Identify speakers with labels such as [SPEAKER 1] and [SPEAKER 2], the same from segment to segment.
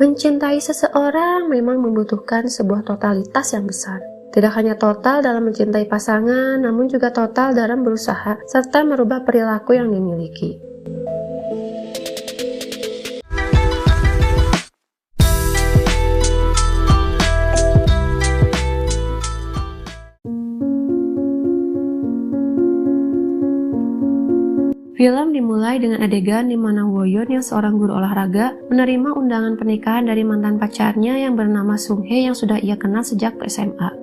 [SPEAKER 1] Mencintai seseorang memang membutuhkan sebuah totalitas yang besar. Tidak hanya total dalam mencintai pasangan, namun juga total dalam berusaha serta merubah perilaku yang dimiliki. Film dimulai dengan adegan di mana Woyeon yang seorang guru olahraga menerima undangan pernikahan dari mantan pacarnya yang bernama Sung Hae yang sudah ia kenal sejak SMA.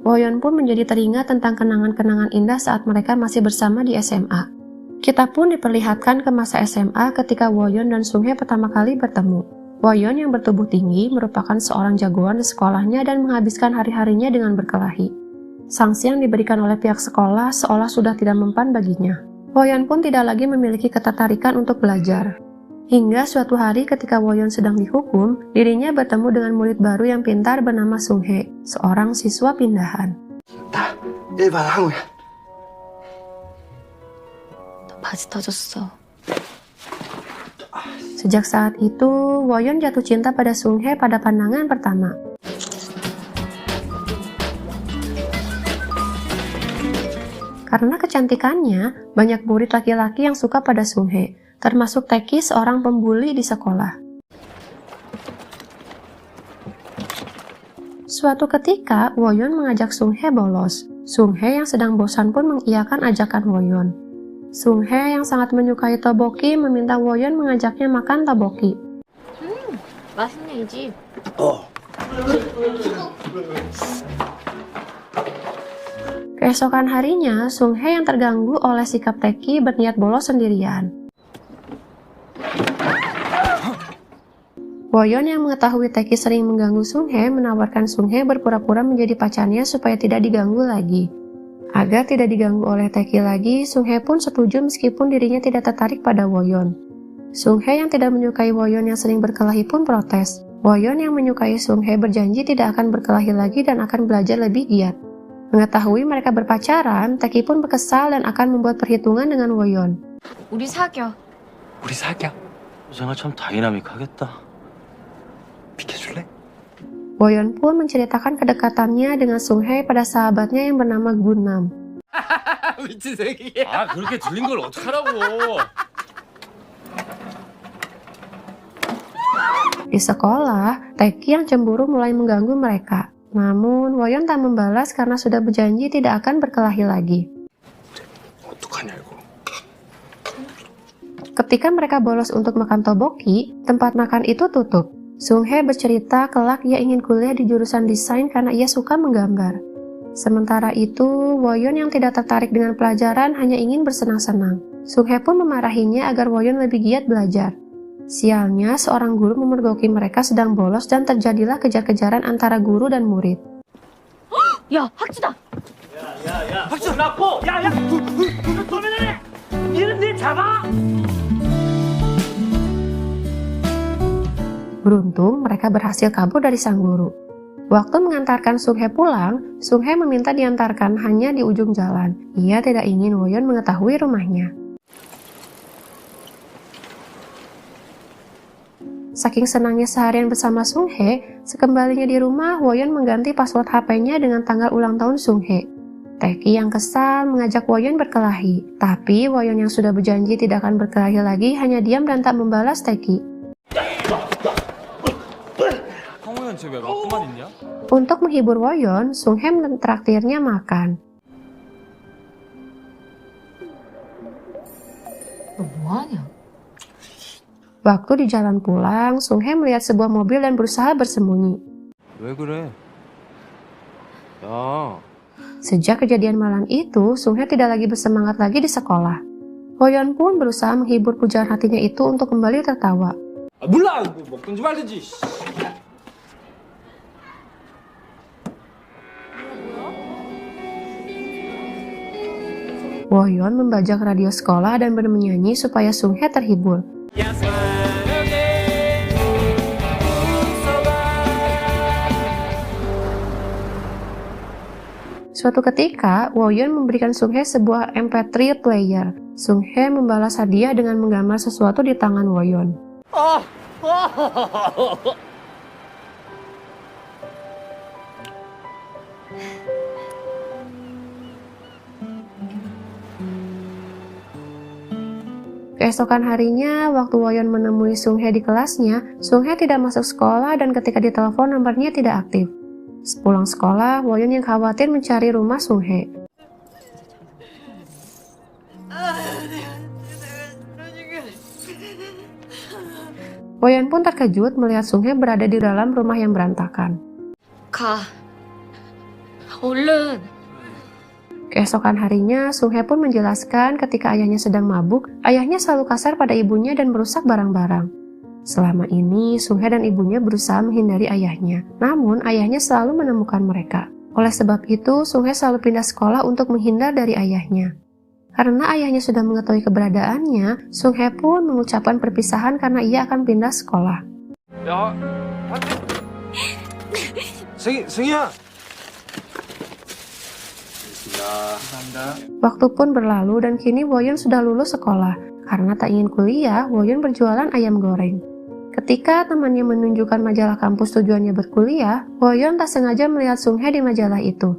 [SPEAKER 1] Woyeon pun menjadi teringat tentang kenangan-kenangan indah saat mereka masih bersama di SMA. Kita pun diperlihatkan ke masa SMA ketika Woyeon dan Sung Hae pertama kali bertemu. Woyeon yang bertubuh tinggi merupakan seorang jagoan di sekolahnya dan menghabiskan hari-harinya dengan berkelahi. Sanksi yang diberikan oleh pihak sekolah seolah sudah tidak mempan baginya. Woyeon pun tidak lagi memiliki ketertarikan untuk belajar. Hingga suatu hari ketika Woyeon sedang dihukum, dirinya bertemu dengan murid baru yang pintar bernama Sung Hae, seorang siswa pindahan.
[SPEAKER 2] 나 일반 항우야.
[SPEAKER 3] 너 바지 터졌어.
[SPEAKER 1] Sejak saat itu, Woyeon jatuh cinta pada Sung Hae pada pandangan pertama. Karena kecantikannya, banyak murid laki-laki yang suka pada Sung Hae, termasuk Taeki, seorang pembuli di sekolah. Suatu ketika, Woyeon mengajak Sung Hae bolos. Sung Hae yang sedang bosan pun mengiyakan ajakan Woyeon. Sung Hae yang sangat menyukai tteokbokki meminta Woyeon mengajaknya makan tteokbokki.
[SPEAKER 3] 맛있네 이 집.
[SPEAKER 1] Keesokan harinya, Sung Hae yang terganggu oleh sikap Taeki berniat bolos sendirian. Woyeon yang mengetahui Taeki sering mengganggu Sung Hae menawarkan Sung Hae berpura-pura menjadi pacarnya supaya tidak diganggu lagi. Agar tidak diganggu oleh Taeki lagi, Sung Hae pun setuju meskipun dirinya tidak tertarik pada Woyeon. Sung Hae yang tidak menyukai Woyeon yang sering berkelahi pun protes. Woyeon yang menyukai Sung Hae berjanji tidak akan berkelahi lagi dan akan belajar lebih giat. Mengetahui mereka berpacaran, Taeki pun berkesal dan akan membuat perhitungan dengan Woyeon.
[SPEAKER 3] 우리 사겨.
[SPEAKER 2] 우리 사겨. 여자가 참 다이나믹하겠다. 비켜줄래?
[SPEAKER 1] Woyeon pun menceritakan kedekatannya dengan Sung Hae pada sahabatnya yang bernama Gunnam.
[SPEAKER 2] 미친 새끼. 아 그렇게 들린 걸 어떡하라고.
[SPEAKER 1] Di sekolah, Taeki yang cemburu mulai mengganggu mereka. Namun, Woyeon tak membalas karena sudah berjanji tidak akan berkelahi lagi.
[SPEAKER 2] 어떡하냐 이거.
[SPEAKER 1] Ketika mereka bolos untuk makan tteokbokki, tempat makan itu tutup. Sung Hae bercerita kelak ia ingin kuliah di jurusan desain karena ia suka menggambar. Sementara itu, Woyeon yang tidak tertarik dengan pelajaran hanya ingin bersenang-senang. Sung Hae pun memarahinya agar Woyeon lebih giat belajar. Sialnya, seorang guru memergoki mereka sedang bolos dan terjadilah kejar-kejaran antara guru dan murid.
[SPEAKER 3] 야, 학주다.
[SPEAKER 2] 박수 났고. 야야. 도면에. 니는 잡아.
[SPEAKER 1] Beruntung, mereka berhasil kabur dari sang guru. Waktu mengantarkan Sung Hae pulang, Sung Hae meminta diantarkan hanya di ujung jalan. Ia tidak ingin Woyeon mengetahui rumahnya. Saking senangnya seharian bersama Sung Hae, sekembalinya di rumah, Woyeon mengganti password HP-nya dengan tanggal ulang tahun Sung Hae. Taeki yang kesal mengajak Woyeon berkelahi, tapi Woyeon yang sudah berjanji tidak akan berkelahi lagi hanya diam dan tak membalas Taeki.
[SPEAKER 2] 형우는 집에 맞고만 있냐?
[SPEAKER 1] Untuk menghibur Woyeon, Sung Hae mentraktirnya makan.
[SPEAKER 3] 너 뭐하냐?
[SPEAKER 1] Waktu di jalan pulang, Sung Hae melihat sebuah mobil dan berusaha bersembunyi.
[SPEAKER 2] 왜 그래? 야.
[SPEAKER 1] Sejak kejadian malam itu, Sung Hae tidak lagi bersemangat lagi di sekolah. Woyeon pun berusaha menghibur pujaan hatinya itu untuk kembali tertawa.
[SPEAKER 2] 아 몰라. 먹든지 말든지.
[SPEAKER 1] Woyeon membajak radio sekolah dan bernyanyi supaya Sung Hae terhibur. Suatu ketika, Woyeon memberikan Sung Hae sebuah MP3 player. Sung Hae membalas hadiah dengan menggambar sesuatu di tangan Woyeon. Keesokan harinya, waktu Woyeon menemui Sung-hye di kelasnya, Sung-hye tidak masuk sekolah dan ketika ditelepon nomornya tidak aktif. Sepulang sekolah, Woyeon yang khawatir mencari rumah Sung-hye. Woyeon pun terkejut melihat Sung-hye berada di dalam rumah yang berantakan.
[SPEAKER 3] 가. 얼른.
[SPEAKER 1] Keesokan harinya, Sung-hye pun menjelaskan ketika ayahnya sedang mabuk, ayahnya selalu kasar pada ibunya dan merusak barang-barang. Selama ini, Sung-hye dan ibunya berusaha menghindari ayahnya, namun ayahnya selalu menemukan mereka. Oleh sebab itu, Sung-hye selalu pindah sekolah untuk menghindar dari ayahnya. Karena ayahnya sudah mengetahui keberadaannya, Sung-hye pun mengucapkan perpisahan karena ia akan pindah sekolah.
[SPEAKER 2] 야, 승희야.
[SPEAKER 1] Waktu pun berlalu dan kini Woyeon sudah lulus sekolah. Karena tak ingin kuliah, Woyeon berjualan ayam goreng. Ketika temannya menunjukkan majalah kampus tujuannya berkuliah, Woyeon tak sengaja melihat Sung-hye di majalah itu.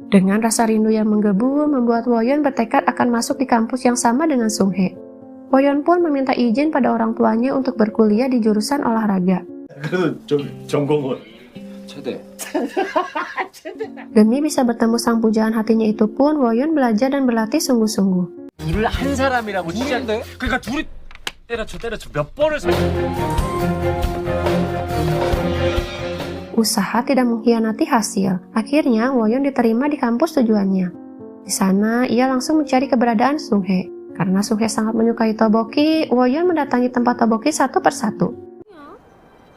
[SPEAKER 1] Dengan rasa rindu yang menggebu, membuat Woyeon bertekad akan masuk di kampus yang sama dengan Sung-hye. Woyeon pun meminta izin pada orang tuanya untuk berkuliah di jurusan olahraga.
[SPEAKER 4] 그래도 좀 전공은
[SPEAKER 2] 최대.
[SPEAKER 1] Demi bisa bertemu sang pujaan hatinya itu pun, Woyeon belajar dan berlatih sungguh-sungguh.
[SPEAKER 2] 둘을 한 사람이라고 진짜. 그러니까 둘이 때려쳐 몇 번을
[SPEAKER 1] Usaha tidak mengkhianati hasil. Akhirnya, Woyeon diterima di kampus tujuannya. Di sana, ia langsung mencari keberadaan Sung-hye. Karena Sung-hye sangat menyukai tteokbokki, Woyeon mendatangi tempat tteokbokki satu persatu.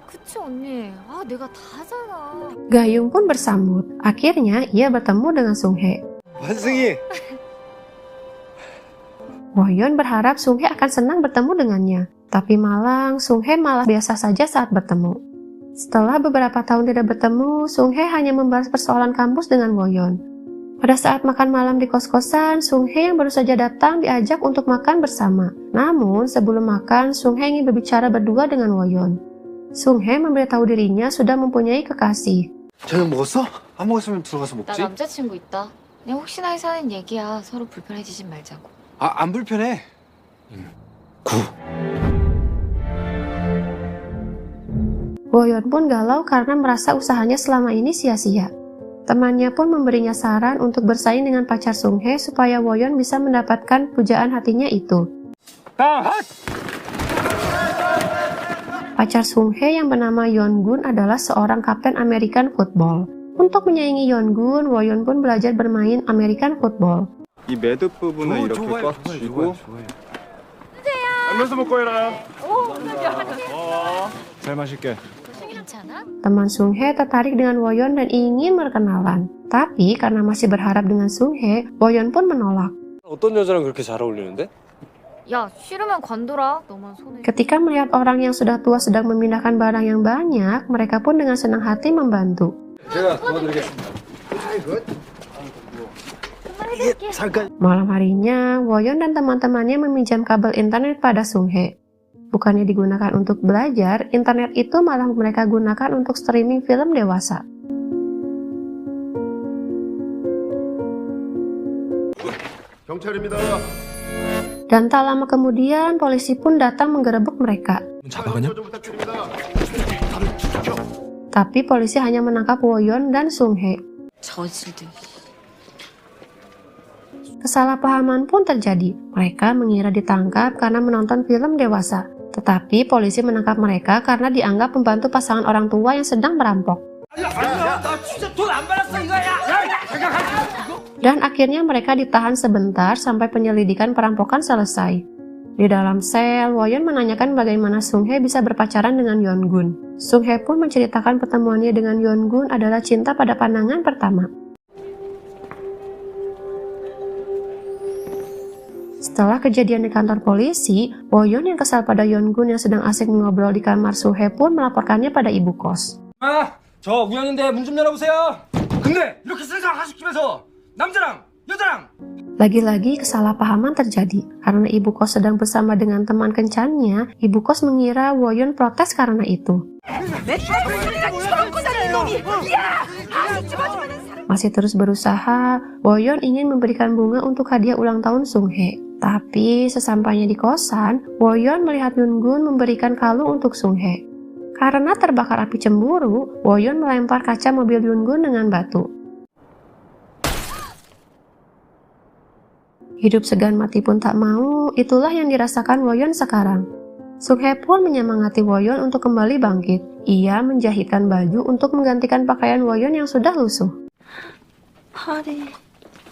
[SPEAKER 3] 그치 언니. 아 내가 다 알아.
[SPEAKER 1] Gayung pun bersambut. Akhirnya, ia bertemu dengan Sung-hye.
[SPEAKER 4] 환승이
[SPEAKER 1] Woyeon berharap Sung-hye akan senang bertemu dengannya. Tapi malang, Sung-hye malah biasa saja saat bertemu. Setelah beberapa tahun tidak bertemu, Sung-hye hanya membahas persoalan kampus dengan Woyeon. Pada saat makan malam di kos-kosan, Sung-hye yang baru saja datang diajak untuk makan bersama. Namun, sebelum makan, Sung-hye ingin berbicara berdua dengan Woyeon. Sung-hye memberitahu dirinya sudah mempunyai kekasih.
[SPEAKER 4] 저녁 먹었어? 안 먹었으면 들어가서
[SPEAKER 3] 나
[SPEAKER 4] 먹지.
[SPEAKER 3] 남자친구 있다. 그냥 혹시나 해서 하는 얘기야. 서로 불편해지지 말자고.
[SPEAKER 4] 안 불편해.
[SPEAKER 1] Woyeon pun galau karena merasa usahanya selama ini sia-sia. Temannya pun memberinya saran untuk bersaing dengan pacar Sung-hye supaya Woyeon bisa mendapatkan pujaan hatinya itu. Pacar Sung-hye yang bernama Yeon-gun adalah seorang kapten American football. Untuk menyaingi Yeon-gun, Woyeon pun belajar bermain American football.
[SPEAKER 5] 이 매듭 부분을 이렇게 꽉 쥐고 앉아서 먹고 해라. 잘 마실게.
[SPEAKER 3] 괜찮아?
[SPEAKER 1] Teman Sung-hye tertarik dengan Woyeon dan ingin berkenalan. Tapi karena masih berharap dengan Sung-hye, Woyeon pun menolak.
[SPEAKER 2] 어떤 여자랑 그렇게 잘 어울리는데?
[SPEAKER 3] 야 싫으면 관둬라. 너만 손해.
[SPEAKER 1] Ketika melihat orang yang sudah tua sedang memindahkan barang yang banyak, mereka pun dengan senang hati membantu.
[SPEAKER 2] 제가 도와드리겠습니다.
[SPEAKER 1] Malam harinya, Woyeon dan teman-temannya meminjam kabel internet pada Sung-hye. Bukannya digunakan untuk belajar, internet itu malah mereka gunakan untuk streaming film dewasa.
[SPEAKER 5] 경찰입니다.
[SPEAKER 1] Dan tak lama kemudian, polisi pun datang menggerebek mereka.
[SPEAKER 4] 잡아가냐?
[SPEAKER 5] 좀 부탁드립니다.
[SPEAKER 1] Tapi polisi hanya menangkap Woyeon dan Sung-hye.
[SPEAKER 3] 저질들.
[SPEAKER 1] Kesalahpahaman pun terjadi. Mereka mengira ditangkap karena menonton film dewasa. Tetapi polisi menangkap mereka karena dianggap membantu pasangan orang tua yang sedang merampok. Dan akhirnya mereka ditahan sebentar sampai penyelidikan perampokan selesai. Di dalam sel, Woyeon menanyakan bagaimana Sung-hye bisa berpacaran dengan Yeon-gun. Sung-hye pun menceritakan pertemuannya dengan Yeon-gun adalah cinta pada pandangan pertama. Setelah kejadian di kantor polisi, Woyeon yang kesal pada Yeon-gun yang sedang asik mengobrol di kamar Sung-hye pun melaporkannya pada ibu kos.
[SPEAKER 2] 저 우영인데 문 좀 열어보세요. 근데 이렇게 세상 하시키면서 남자랑 여자랑
[SPEAKER 1] Lagi-lagi kesalahpahaman terjadi. Karena ibu kos sedang bersama dengan teman kencannya, ibu kos mengira Woyeon protes karena itu. Masih terus berusaha, Woyeon ingin memberikan bunga untuk hadiah ulang tahun Sunghae. Tapi sesampainya di kosan, Woyeon melihat Yungun memberikan kalung untuk Sunghae. Karena terbakar api cemburu, Woyeon melempar kaca mobil Yungun dengan batu. Hidup segan mati pun tak mau, itulah yang dirasakan Woyeon sekarang. Sunghae pun menyemangati Woyeon untuk kembali bangkit. Ia menjahitkan baju untuk menggantikan pakaian Woyeon yang sudah lusuh.
[SPEAKER 3] 파리,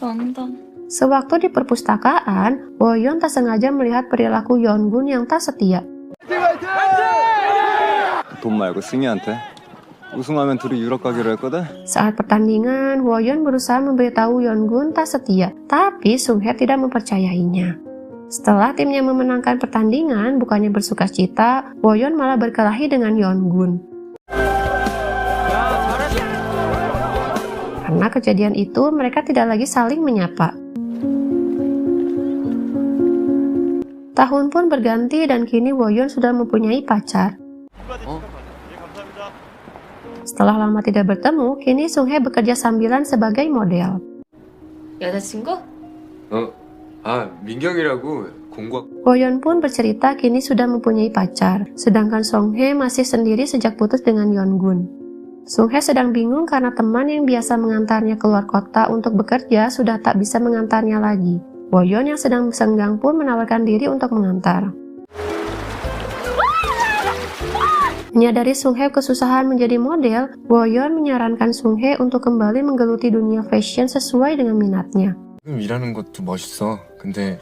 [SPEAKER 3] 런던.
[SPEAKER 1] Sewaktu di perpustakaan, Woyeon tak sengaja melihat perilaku Yeongun yang tak setia.
[SPEAKER 5] 돈 말고 승희한테 우승하면 둘이 유럽 가기로 했거든.
[SPEAKER 1] Saat pertandingan, Woyeon berusaha memberitahu Yeongun tak setia, tapi Sunghae tidak mempercayainya. Setelah timnya memenangkan pertandingan, bukannya bersukacita, Woyeon malah berkelahi dengan Yeongun. Karena kejadian itu, mereka tidak lagi saling menyapa. Tahun pun berganti dan kini Woyeon sudah mempunyai pacar. Setelah lama tidak bertemu, kini Sunghae bekerja sambilan sebagai model.
[SPEAKER 3] 여자친구?
[SPEAKER 5] 민경이라고 공과.
[SPEAKER 1] Woyeon pun bercerita kini sudah mempunyai pacar, sedangkan Sunghae masih sendiri sejak putus dengan Yeongun. Sunghae sedang bingung karena teman yang biasa mengantarnya keluar kota untuk bekerja sudah tak bisa mengantarnya lagi. Woyeon yang sedang senggang pun menawarkan diri untuk mengantar. Menyadari Sunghae kesusahan menjadi model, Woyeon menyarankan Sunghae untuk kembali menggeluti dunia fashion sesuai dengan minatnya.
[SPEAKER 6] 일하는 것도 멋있어. 근데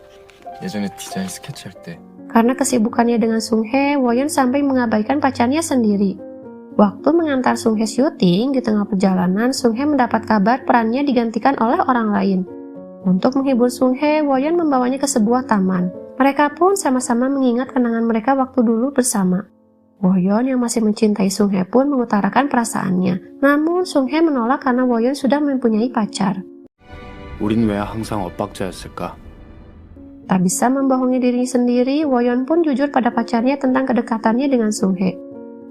[SPEAKER 6] 예전에 디자인 스케치할 때
[SPEAKER 1] Karena kesibukannya dengan Sunghae, Woyeon sampai mengabaikan pacarnya sendiri. Waktu mengantar Sunghae syuting, di tengah perjalanan, Sunghae mendapat kabar perannya digantikan oleh orang lain. Untuk menghibur Sunghae, Woyeon membawanya ke sebuah taman. Mereka pun sama-sama mengingat kenangan mereka waktu dulu bersama. Woyeon yang masih mencintai Sunghae pun mengutarakan perasaannya. Namun Sunghae menolak karena Woyeon sudah mempunyai pacar.
[SPEAKER 6] 우린 왜 항상 엇박자였을까?
[SPEAKER 1] Tak bisa membohongi diri sendiri, Woyeon pun jujur pada pacarnya tentang kedekatannya dengan Sunghae.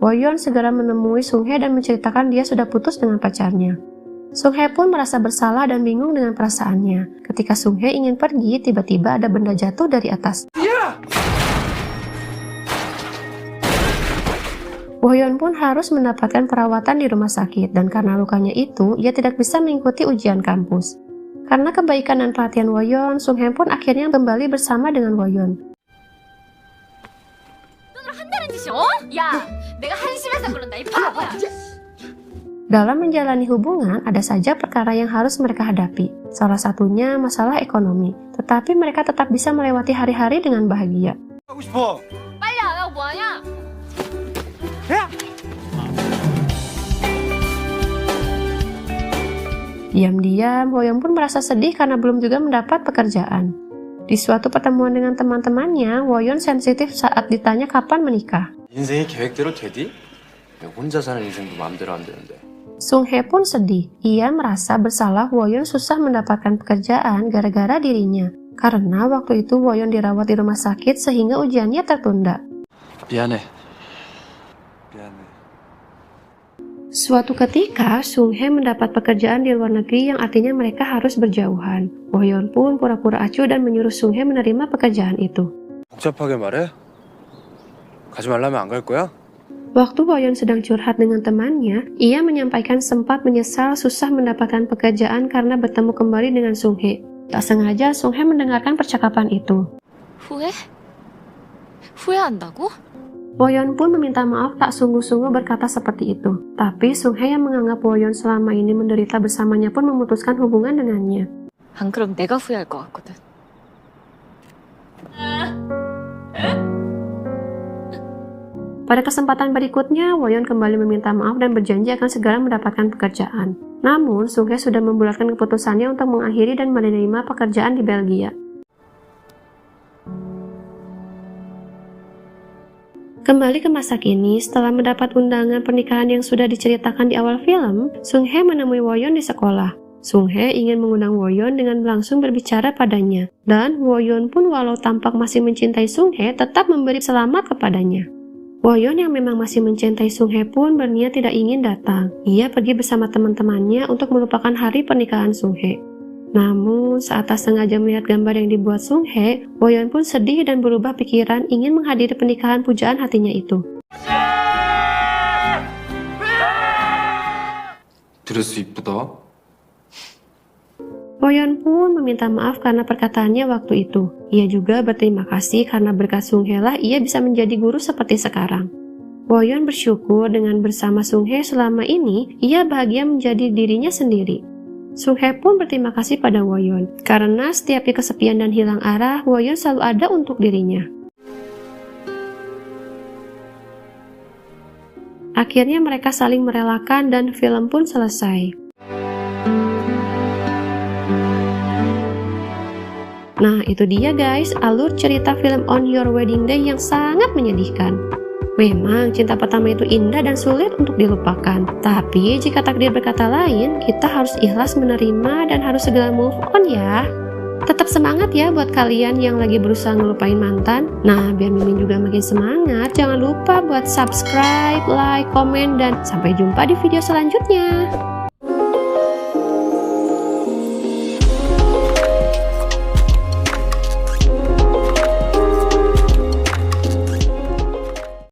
[SPEAKER 1] Woyeon segera menemui Sunghae dan menceritakan dia sudah putus dengan pacarnya. Sunghae pun merasa bersalah dan bingung dengan perasaannya. Ketika Sunghae ingin pergi, tiba-tiba ada benda jatuh dari atas. Woyeon pun harus mendapatkan perawatan di rumah sakit dan karena lukanya itu, ia tidak bisa mengikuti ujian kampus. Karena kebaikan dan perhatian Woyeon, Sunghae pun akhirnya kembali bersama dengan Woyeon. Dalam menjalani hubungan, ada saja perkara yang harus mereka hadapi. Salah satunya masalah ekonomi, tetapi mereka tetap bisa melewati hari-hari dengan bahagia.
[SPEAKER 4] 하고 싶어.
[SPEAKER 3] 빨리 안 하고 뭐하냐?
[SPEAKER 1] Diam-diam, Woyeon pun merasa sedih karena belum juga mendapat pekerjaan. Di suatu pertemuan dengan teman-temannya, Woyeon sensitif saat ditanya kapan menikah.
[SPEAKER 6] 인생이 계획대로 되디? 혼자 사는 인생도 마음대로 안 되는데.
[SPEAKER 1] Sunghae pun sedih. Ia merasa bersalah Woyeon susah mendapatkan pekerjaan gara-gara dirinya. Karena waktu itu Woyeon dirawat di rumah sakit sehingga ujiannya tertunda.
[SPEAKER 6] 미안해.
[SPEAKER 1] Suatu ketika, Sunghae mendapat pekerjaan di luar negeri yang artinya mereka harus berjauhan. Woyeon pun pura-pura acuh dan menyuruh Sunghae menerima pekerjaan itu.
[SPEAKER 6] 복잡하게 말해? 가지 말라면 안 갈 거야?
[SPEAKER 1] Waktu Woyeon sedang curhat dengan temannya, ia menyampaikan sempat menyesal susah mendapatkan pekerjaan karena bertemu kembali dengan Sunghae. Tak sengaja, Sunghae mendengarkan percakapan itu.
[SPEAKER 3] 후회? 후회한다고?
[SPEAKER 1] Woyeon pun meminta maaf tak sungguh-sungguh berkata seperti itu. Tapi Sunghae yang menganggap Woyeon selama ini menderita bersamanya pun memutuskan hubungan dengannya.
[SPEAKER 3] 안 그럼 내가 후회할 것 같거든.
[SPEAKER 1] Pada kesempatan berikutnya, Woyeon kembali meminta maaf dan berjanji akan segera mendapatkan pekerjaan. Namun, Sunghae sudah membulatkan keputusannya untuk mengakhiri dan menerima pekerjaan di Belgia. Kembali ke masa kini, setelah mendapat undangan pernikahan yang sudah diceritakan di awal film, Sunghae menemui Woyeon di sekolah. Sung Hae ingin mengundang Woyon dengan langsung berbicara padanya, dan Woyon pun walau tampak masih mencintai Sung Hae tetap memberi selamat kepadanya. Woyon yang memang masih mencintai Sung Hae pun berniat tidak ingin datang. Ia pergi bersama teman-temannya untuk melupakan hari pernikahan Sung Hae. Namun, saat tak sengaja melihat gambar yang dibuat Sung Hae, Woyon pun sedih dan berubah pikiran ingin menghadiri pernikahan pujaan hatinya itu.
[SPEAKER 6] 드레스 이쁘다.
[SPEAKER 1] Woyon pun meminta maaf karena perkataannya waktu itu. Ia juga berterima kasih karena berkat Sung Hae lah ia bisa menjadi guru seperti sekarang. Woyon bersyukur dengan bersama Sung Hae selama ini, ia bahagia menjadi dirinya sendiri. Sung Hae pun berterima kasih pada Woyon, karena setiap dia kesepian dan hilang arah, Woyon selalu ada untuk dirinya. Akhirnya mereka saling merelakan dan film pun selesai. Nah, itu dia guys, alur cerita film On Your Wedding Day yang sangat menyedihkan. Memang cinta pertama itu indah dan sulit untuk dilupakan. Tapi jika takdir berkata lain, kita harus ikhlas menerima dan harus segera move on ya. Tetap semangat ya buat kalian yang lagi berusaha ngelupain mantan. Nah, biar Mimin juga makin semangat, jangan lupa buat subscribe, like, komen, dan sampai jumpa di video selanjutnya.